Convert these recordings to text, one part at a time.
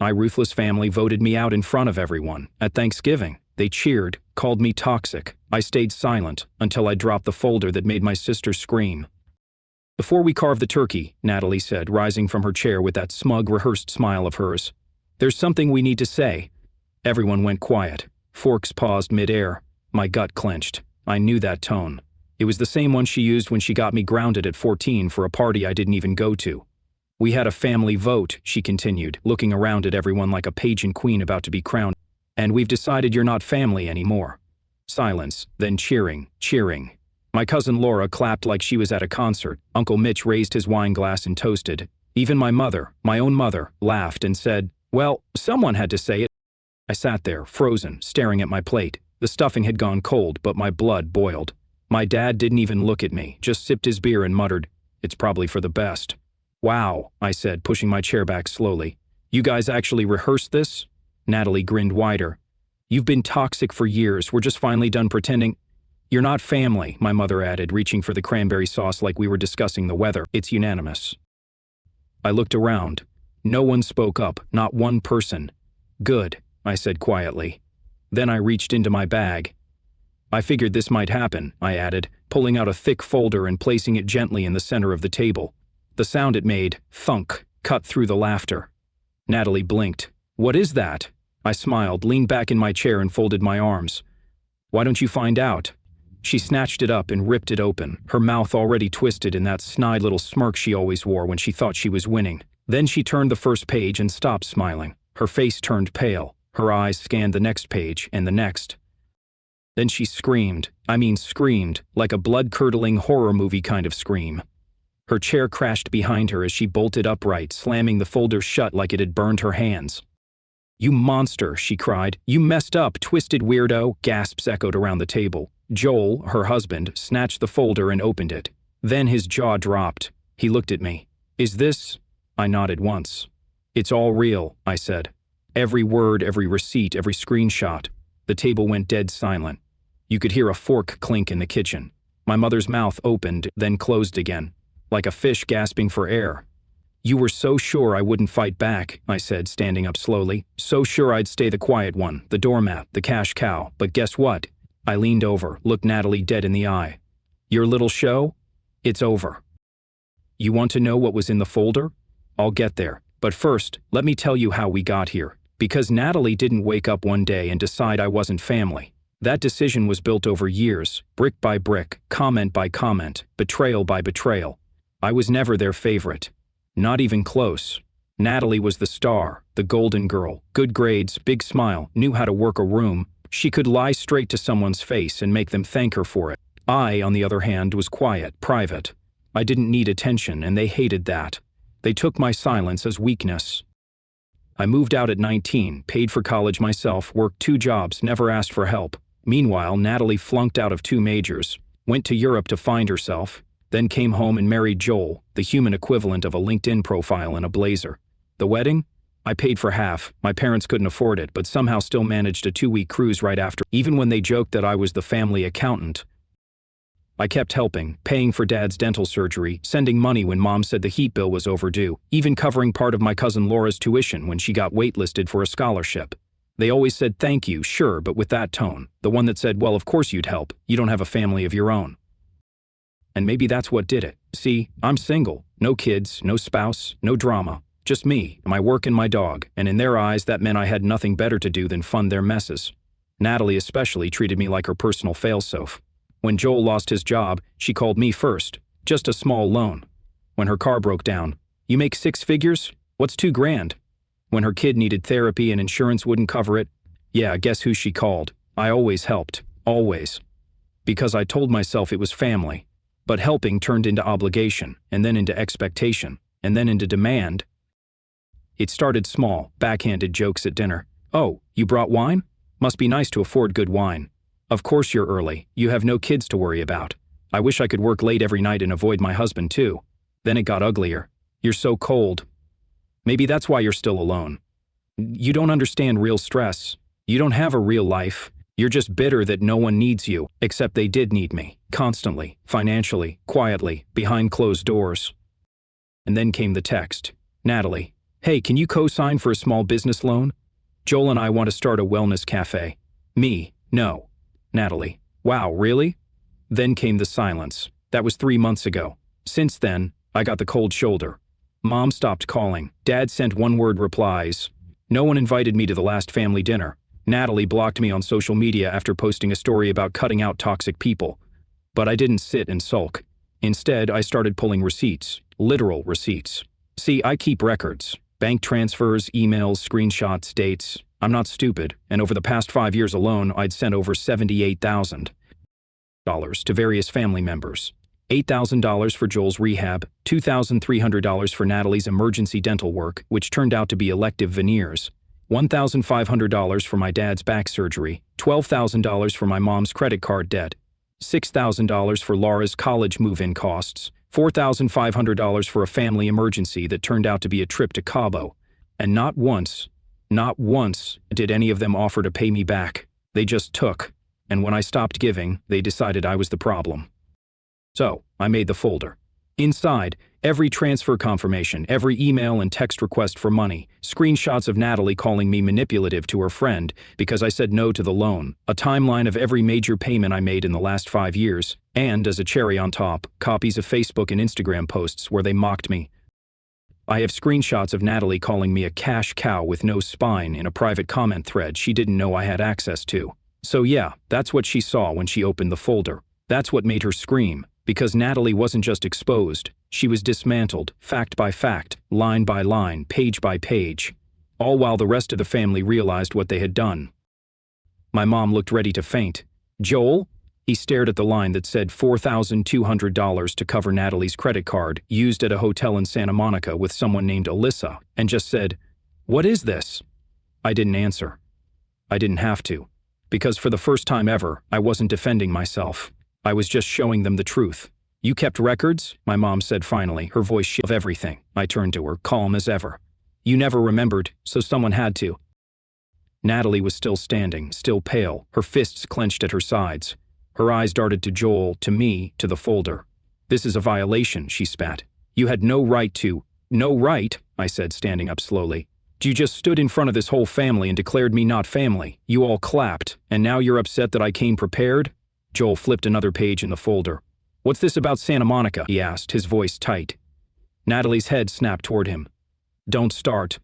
My Ruthless family voted me out in front of everyone. At Thanksgiving, they cheered, called me toxic. I stayed silent until I dropped the folder that made my sister scream. Before we carve the turkey, Natalie said, rising from her chair with that smug, rehearsed smile of hers, there's something we need to say. Everyone went quiet. Forks paused mid-air. My gut clenched. I knew that tone. It was the same one she used when she got me grounded at 14 for a party I didn't even go to. We had a family vote, she continued, looking around at everyone like a pageant queen about to be crowned. And we've decided you're not family anymore. Silence, then cheering, cheering. My cousin Laura clapped like she was at a concert. Uncle Mitch raised his wine glass and toasted. Even my mother, my own mother, laughed and said, well, someone had to say it. I sat there, frozen, staring at my plate. The stuffing had gone cold, but my blood boiled. My dad didn't even look at me, just sipped his beer and muttered, it's probably for the best. Wow, I said, pushing my chair back slowly. You guys actually rehearsed this? Natalie grinned wider. You've been toxic for years, we're just finally done pretending. You're not family, my mother added, reaching for the cranberry sauce like we were discussing the weather. It's unanimous. I looked around. No one spoke up, not one person. Good, I said quietly. Then I reached into my bag. I figured this might happen, I added, pulling out a thick folder and placing it gently in the center of the table. The sound it made, thunk, cut through the laughter. Natalie blinked. What is that? I smiled, leaned back in my chair and folded my arms. Why don't you find out? She snatched it up and ripped it open, her mouth already twisted in that snide little smirk she always wore when she thought she was winning. Then she turned the first page and stopped smiling. Her face turned pale. Her eyes scanned the next page and the next. Then she screamed, like a blood-curdling horror movie kind of scream. Her chair crashed behind her as she bolted upright, slamming the folder shut like it had burned her hands. You monster, she cried. You messed up, twisted weirdo, gasps echoed around the table. Joel, her husband, snatched the folder and opened it. Then his jaw dropped. He looked at me. Is this? I nodded once. It's all real, I said. Every word, every receipt, every screenshot. The table went dead silent. You could hear a fork clink in the kitchen. My mother's mouth opened, then closed again, like a fish gasping for air. You were so sure I wouldn't fight back, I said, standing up slowly. So sure I'd stay the quiet one, the doormat, the cash cow. But guess what? I leaned over, looked Natalie dead in the eye. Your little show? It's over. You want to know what was in the folder? I'll get there. But first, let me tell you how we got here. Because Natalie didn't wake up one day and decide I wasn't family. That decision was built over years, brick by brick, comment by comment, betrayal by betrayal. I was never their favorite. Not even close. Natalie was the star, the golden girl, good grades, big smile, knew how to work a room. She could lie straight to someone's face and make them thank her for it. I, on the other hand, was quiet, private. I didn't need attention, and they hated that. They took my silence as weakness. I moved out at 19, paid for college myself, worked 2 jobs, never asked for help. Meanwhile, Natalie flunked out of 2 majors, went to Europe to find herself, then came home and married Joel, the human equivalent of a LinkedIn profile in a blazer. The wedding? I paid for half. My parents couldn't afford it, but somehow still managed a 2-week cruise right after. Even when they joked that I was the family accountant, I kept helping, paying for Dad's dental surgery, sending money when Mom said the heat bill was overdue, even covering part of my cousin Laura's tuition when she got waitlisted for a scholarship. They always said thank you, sure, but with that tone, the one that said, well, of course you'd help, you don't have a family of your own. And maybe that's what did it. See, I'm single, no kids, no spouse, no drama, just me, my work and my dog, and in their eyes that meant I had nothing better to do than fund their messes. Natalie especially treated me like her personal failsafe. When Joel lost his job, she called me first, just a small loan. When her car broke down, you make 6 figures? What's $2,000? When her kid needed therapy and insurance wouldn't cover it, yeah, guess who she called? I always helped, always. Because I told myself it was family. But helping turned into obligation, and then into expectation, and then into demand. It started small, backhanded jokes at dinner. Oh, you brought wine? Must be nice to afford good wine. Of course you're early, you have no kids to worry about. I wish I could work late every night and avoid my husband too. Then it got uglier. You're so cold. Maybe that's why you're still alone. You don't understand real stress. You don't have a real life. You're just bitter that no one needs you, except they did need me, constantly, financially, quietly, behind closed doors. And then came the text. Natalie, Hey, can you co-sign for a small business loan? Joel and I want to start a wellness cafe. Me, no. Natalie, wow, really? Then came the silence. That was 3 months ago. Since then, I got the cold shoulder. Mom stopped calling. Dad sent one-word replies. No one invited me to the last family dinner. Natalie blocked me on social media after posting a story about cutting out toxic people. But I didn't sit and sulk. Instead, I started pulling receipts. Literal receipts. See, I keep records. Bank transfers, emails, screenshots, dates. I'm not stupid, and over the past 5 years alone, I'd sent over $78,000 to various family members. $8,000 for Joel's rehab, $2,300 for Natalie's emergency dental work, which turned out to be elective veneers, $1,500 for my dad's back surgery, $12,000 for my mom's credit card debt, $6,000 for Laura's college move-in costs, $4,500 for a family emergency that turned out to be a trip to Cabo. And not once did any of them offer to pay me back. They just took. And when I stopped giving, they decided I was the problem. So, I made the folder. Inside, every transfer confirmation, every email and text request for money, screenshots of Natalie calling me manipulative to her friend because I said no to the loan, a timeline of every major payment I made in the last 5 years, and, as a cherry on top, copies of Facebook and Instagram posts where they mocked me. I have screenshots of Natalie calling me a cash cow with no spine in a private comment thread she didn't know I had access to. So yeah, that's what she saw when she opened the folder. That's what made her scream. Because Natalie wasn't just exposed, she was dismantled, fact by fact, line by line, page by page, all while the rest of the family realized what they had done. My mom looked ready to faint. Joel? He stared at the line that said $4,200 to cover Natalie's credit card, used at a hotel in Santa Monica with someone named Alyssa, and just said, "What is this?" I didn't answer. I didn't have to. Because for the first time ever, I wasn't defending myself. I was just showing them the truth. "You kept records?" my mom said finally, her voice of everything. I turned to her, calm as ever. "You never remembered, so someone had to." Natalie was still standing, still pale, her fists clenched at her sides. Her eyes darted to Joel, to me, to the folder. "This is a violation," she spat. "You had no right to—" "No right," I said, standing up slowly. "You just stood in front of this whole family and declared me not family. You all clapped, and now you're upset that I came prepared?" Joel flipped another page in the folder. "What's this about Santa Monica?" he asked, his voice tight. Natalie's head snapped toward him. "Don't start."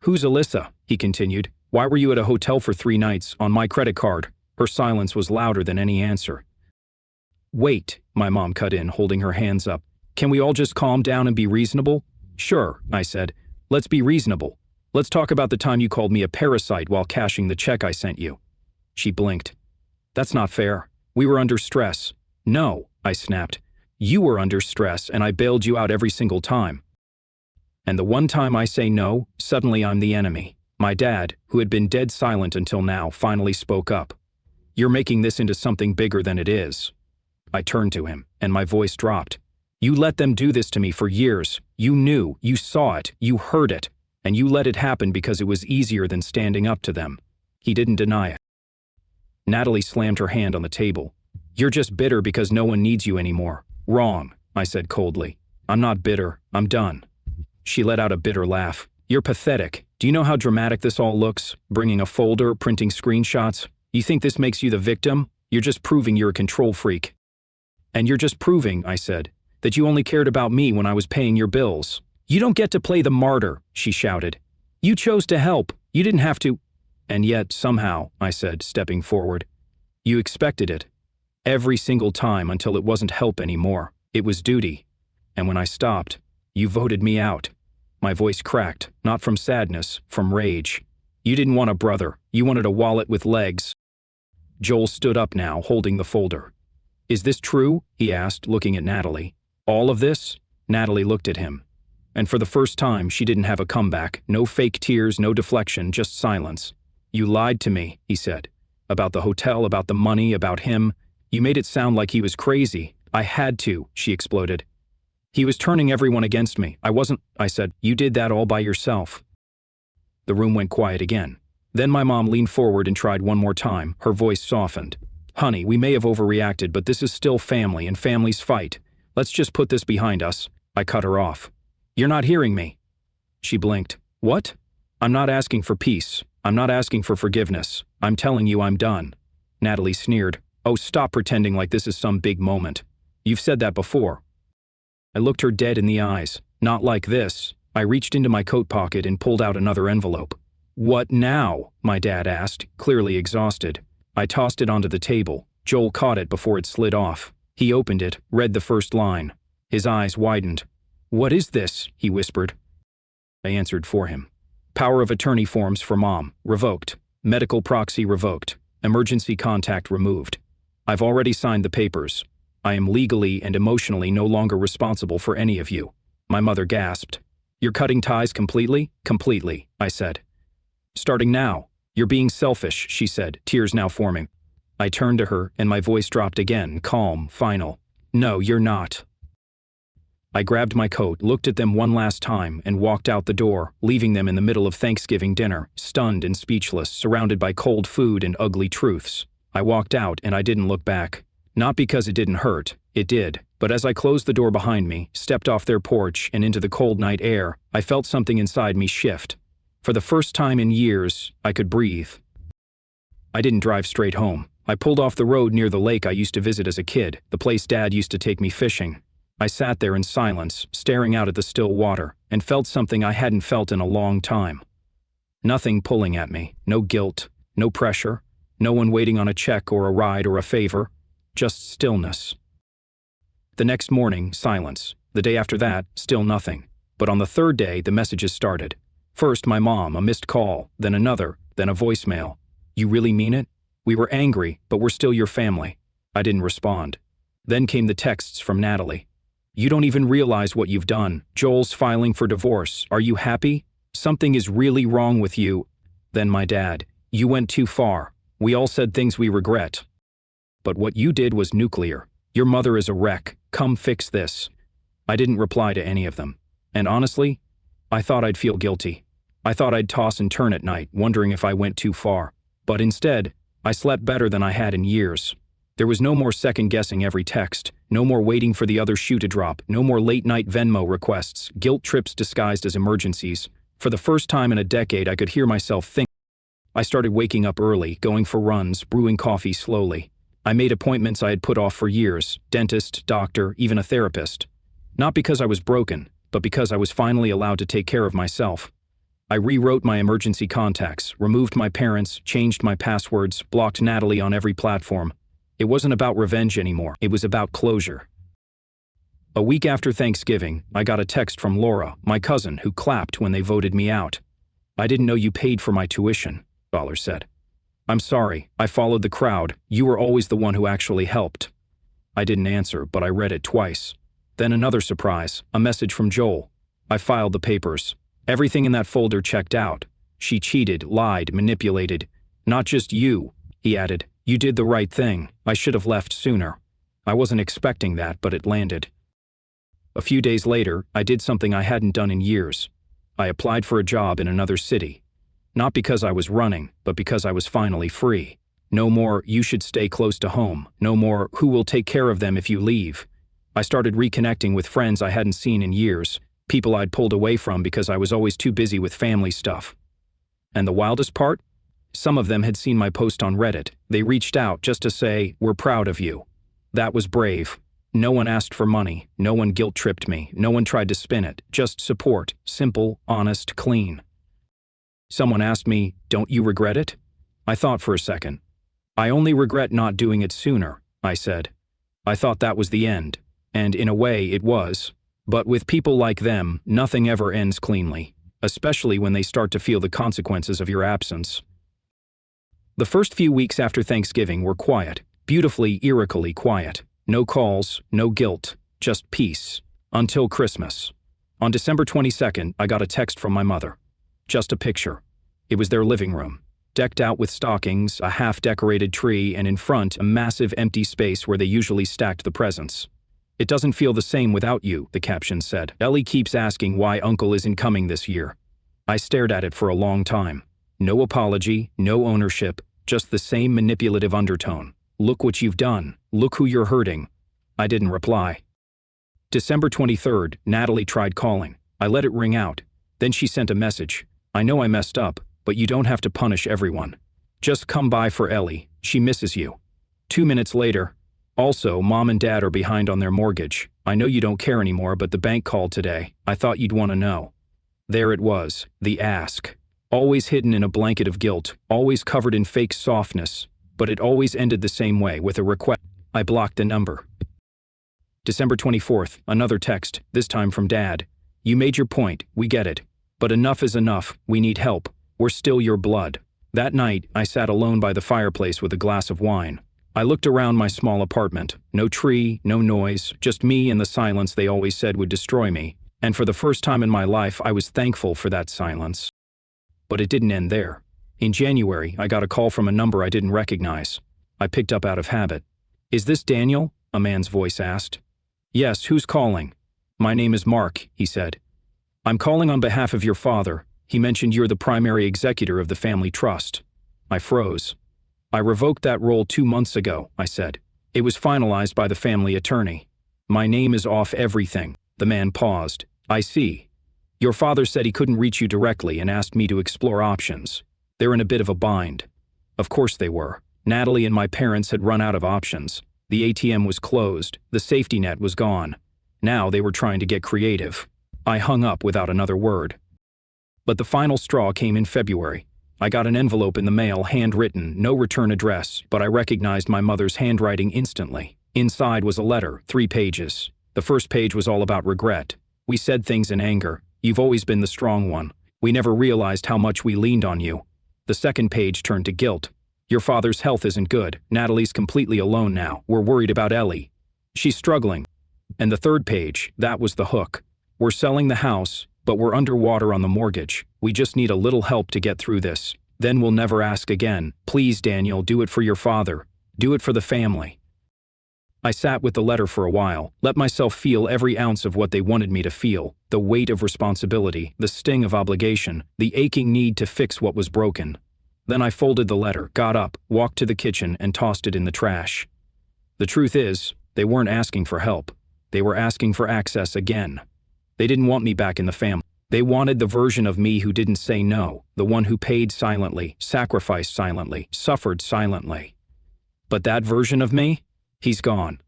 "Who's Alyssa?" he continued. "Why were you at a hotel for 3 nights, on my credit card?" Her silence was louder than any answer. "Wait," my mom cut in, holding her hands up. "Can we all just calm down and be reasonable?" "Sure," I said. "Let's be reasonable. Let's talk about the time you called me a parasite while cashing the check I sent you." She blinked. "That's not fair. We were under stress." "No," I snapped. "You were under stress and I bailed you out every single time." And the one time I say no, suddenly I'm the enemy. My dad, who had been dead silent until now, finally spoke up. "You're making this into something bigger than it is." I turned to him, and my voice dropped. "You let them do this to me for years. You knew, you saw it, you heard it, and you let it happen because it was easier than standing up to them." He didn't deny it. Natalie slammed her hand on the table. "You're just bitter because no one needs you anymore." "Wrong," I said coldly. "I'm not bitter. I'm done." She let out a bitter laugh. "You're pathetic. Do you know how dramatic this all looks? Bringing a folder, printing screenshots. You think this makes you the victim? You're just proving you're a control freak." "And you're just proving," I said, "that you only cared about me when I was paying your bills." "You don't get to play the martyr," she shouted. "You chose to help. You didn't have to." "And yet, somehow," I said, stepping forward, "you expected it. Every single time until it wasn't help anymore. It was duty. And when I stopped, you voted me out." My voice cracked, not from sadness, from rage. "You didn't want a brother. You wanted a wallet with legs." Joel stood up now, holding the folder. "Is this true?" he asked, looking at Natalie. "All of this?" Natalie looked at him. And for the first time, she didn't have a comeback. No fake tears, no deflection, just silence. "You lied to me," he said. "About the hotel, about the money, about him. You made it sound like he was crazy. I had to," she exploded. "He was turning everyone against me. I wasn't," I said. "You did that all by yourself." The room went quiet again. Then my mom leaned forward and tried one more time. Her voice softened. "Honey, we may have overreacted, but this is still family and families fight. Let's just put this behind us." I cut her off. "You're not hearing me." She blinked. What? I'm not asking for peace. I'm not asking for forgiveness. I'm telling you I'm done. Natalie sneered. Oh, stop pretending like this is some big moment. You've said that before. I looked her dead in the eyes. Not like this. I reached into my coat pocket and pulled out another envelope. What now? My dad asked, clearly exhausted. I tossed it onto the table. Joel caught it before it slid off. He opened it, read the first line. His eyes widened. What is this? He whispered. I answered for him. Power of attorney forms for Mom, revoked. Medical proxy revoked. Emergency contact removed. I've already signed the papers. I am legally and emotionally no longer responsible for any of you. My mother gasped. You're cutting ties completely? Completely, I said. Starting now. You're being selfish, she said, tears now forming. I turned to her and my voice dropped again, calm, final. No, you're not. I grabbed my coat, looked at them one last time, and walked out the door, leaving them in the middle of Thanksgiving dinner, stunned and speechless, surrounded by cold food and ugly truths. I walked out and I didn't look back. Not because it didn't hurt, it did, but as I closed the door behind me, stepped off their porch and into the cold night air, I felt something inside me shift. For the first time in years, I could breathe. I didn't drive straight home. I pulled off the road near the lake I used to visit as a kid, the place Dad used to take me fishing. I sat there in silence, staring out at the still water, and felt something I hadn't felt in a long time. Nothing pulling at me, no guilt, no pressure, no one waiting on a check or a ride or a favor, just stillness. The next morning, silence. The day after that, still nothing. But on the third day, the messages started. First, my mom, a missed call, then another, then a voicemail. You really mean it? We were angry, but we're still your family. I didn't respond. Then came the texts from Natalie. You don't even realize what you've done. Joel's filing for divorce. Are you happy? Something is really wrong with you. Then my dad. You went too far. We all said things we regret. But what you did was nuclear. Your mother is a wreck. Come fix this. I didn't reply to any of them. And honestly, I thought I'd feel guilty. I thought I'd toss and turn at night, wondering if I went too far. But instead, I slept better than I had in years. There was no more second-guessing every text, no more waiting for the other shoe to drop, no more late-night Venmo requests, guilt trips disguised as emergencies. For the first time in a decade, I could hear myself think. I started waking up early, going for runs, brewing coffee slowly. I made appointments I had put off for years, dentist, doctor, even a therapist. Not because I was broken, but because I was finally allowed to take care of myself. I rewrote my emergency contacts, removed my parents, changed my passwords, blocked Natalie on every platform. It wasn't about revenge anymore, it was about closure. A week after Thanksgiving, I got a text from Laura, my cousin, who clapped when they voted me out. I didn't know you paid for my tuition, Dollar said. I'm sorry, I followed the crowd. You were always the one who actually helped. I didn't answer, but I read it twice. Then another surprise, a message from Joel. I filed the papers. Everything in that folder checked out. She cheated, lied, manipulated. Not just you, he added. You did the right thing. I should have left sooner. I wasn't expecting that, but it landed. A few days later, I did something I hadn't done in years. I applied for a job in another city. Not because I was running, but because I was finally free. No more, you should stay close to home. No more, who will take care of them if you leave. I started reconnecting with friends I hadn't seen in years, people I'd pulled away from because I was always too busy with family stuff. And the wildest part? Some of them had seen my post on Reddit. They reached out just to say, we're proud of you. That was brave. No one asked for money. No one guilt-tripped me. No one tried to spin it. Just support. Simple, honest, clean. Someone asked me, don't you regret it? I thought for a second. I only regret not doing it sooner, I said. I thought that was the end. And in a way, it was. But with people like them, nothing ever ends cleanly, especially when they start to feel the consequences of your absence. The first few weeks after Thanksgiving were quiet, beautifully, eerily quiet. No calls, no guilt, just peace. Until Christmas. On December 22nd, I got a text from my mother. Just a picture. It was their living room, decked out with stockings, a half-decorated tree, and in front, a massive empty space where they usually stacked the presents. It doesn't feel the same without you, the caption said. Ellie keeps asking why Uncle isn't coming this year. I stared at it for a long time. No apology, no ownership, just the same manipulative undertone. Look what you've done. Look who you're hurting. I didn't reply. December 23rd, Natalie tried calling. I let it ring out. Then she sent a message. I know I messed up, but you don't have to punish everyone. Just come by for Ellie. She misses you. 2 minutes later. Also, Mom and Dad are behind on their mortgage. I know you don't care anymore, but the bank called today. I thought you'd want to know. There it was, the ask. Always hidden in a blanket of guilt, always covered in fake softness, but it always ended the same way, with a request. I blocked the number. December 24th, another text, this time from Dad. You made your point, we get it. But enough is enough, we need help. We're still your blood. That night, I sat alone by the fireplace with a glass of wine. I looked around my small apartment. No tree, no noise, just me and the silence they always said would destroy me. And for the first time in my life, I was thankful for that silence. But it didn't end there. In January, I got a call from a number I didn't recognize. I picked up out of habit. Is this Daniel? A man's voice asked. Yes, who's calling? My name is Mark, he said. I'm calling on behalf of your father. He mentioned you're the primary executor of the family trust. I froze. I revoked that role 2 months ago, I said. It was finalized by the family attorney. My name is off everything. The man paused. I see. Your father said he couldn't reach you directly and asked me to explore options. They're in a bit of a bind. Of course they were. Natalie and my parents had run out of options. The ATM was closed. The safety net was gone. Now they were trying to get creative. I hung up without another word. But the final straw came in February. I got an envelope in the mail, handwritten, no return address, but I recognized my mother's handwriting instantly. Inside was a letter, 3 pages. The first page was all about regret. We said things in anger. You've always been the strong one. We never realized how much we leaned on you. The second page turned to guilt. Your father's health isn't good. Natalie's completely alone now. We're worried about Ellie. She's struggling. And the third page, that was the hook. We're selling the house, but we're underwater on the mortgage. We just need a little help to get through this. Then we'll never ask again. Please, Daniel, do it for your father. Do it for the family. I sat with the letter for a while, let myself feel every ounce of what they wanted me to feel, the weight of responsibility, the sting of obligation, the aching need to fix what was broken. Then I folded the letter, got up, walked to the kitchen, and tossed it in the trash. The truth is, they weren't asking for help. They were asking for access again. They didn't want me back in the family. They wanted the version of me who didn't say no, the one who paid silently, sacrificed silently, suffered silently. But that version of me? He's gone.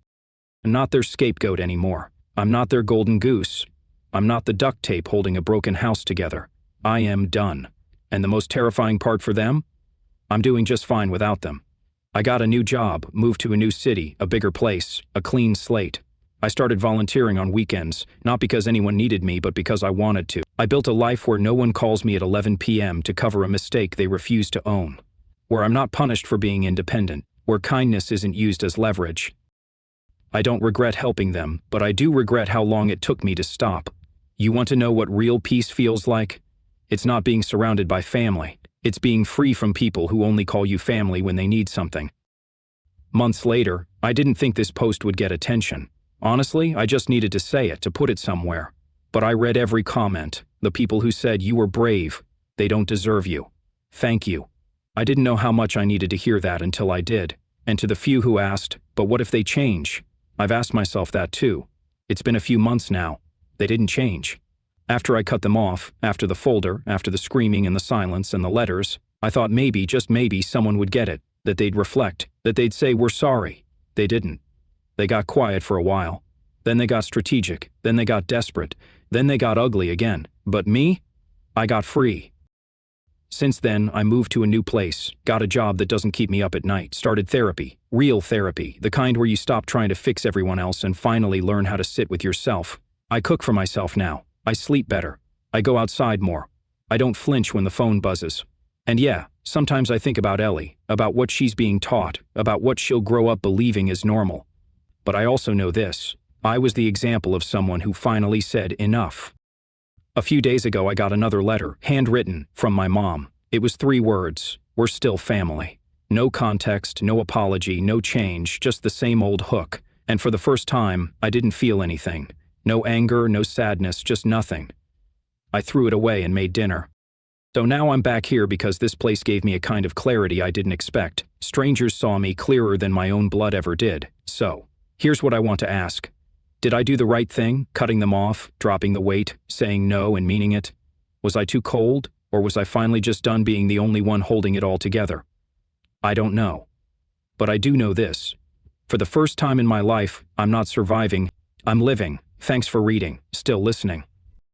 I'm not their scapegoat anymore. I'm not their golden goose. I'm not the duct tape holding a broken house together. I am done. And the most terrifying part for them? I'm doing just fine without them. I got a new job, moved to a new city, a bigger place, a clean slate. I started volunteering on weekends, not because anyone needed me, but because I wanted to. I built a life where no one calls me at 11 p.m. to cover a mistake they refuse to own. Where I'm not punished for being independent. Where kindness isn't used as leverage. I don't regret helping them, but I do regret how long it took me to stop. You want to know what real peace feels like? It's not being surrounded by family. It's being free from people who only call you family when they need something. Months later, I didn't think this post would get attention. Honestly, I just needed to say it, to put it somewhere. But I read every comment. The people who said you were brave. They don't deserve you. Thank you. I didn't know how much I needed to hear that until I did. And to the few who asked, but what if they change? I've asked myself that too. It's been a few months now. They didn't change. After I cut them off, after the folder, after the screaming and the silence and the letters, I thought maybe, just maybe, someone would get it, that they'd reflect, that they'd say, we're sorry. They didn't. They got quiet for a while. Then they got strategic. Then they got desperate. Then they got ugly again. But me? I got free. Since then, I moved to a new place, got a job that doesn't keep me up at night, started therapy, real therapy, the kind where you stop trying to fix everyone else and finally learn how to sit with yourself. I cook for myself now. I sleep better. I go outside more. I don't flinch when the phone buzzes. And yeah, sometimes I think about Ellie, about what she's being taught, about what she'll grow up believing is normal. But I also know this. I was the example of someone who finally said enough. A few days ago, I got another letter, handwritten, from my mom. It was 3 words. We're still family. No context, no apology, no change, just the same old hook. And for the first time, I didn't feel anything. No anger, no sadness, just nothing. I threw it away and made dinner. So now I'm back here because this place gave me a kind of clarity I didn't expect. Strangers saw me clearer than my own blood ever did. So, here's what I want to ask. Did I do the right thing, cutting them off, dropping the weight, saying no and meaning it? Was I too cold, or was I finally just done being the only one holding it all together? I don't know. But I do know this. For the first time in my life, I'm not surviving, I'm living. Thanks for reading, still listening.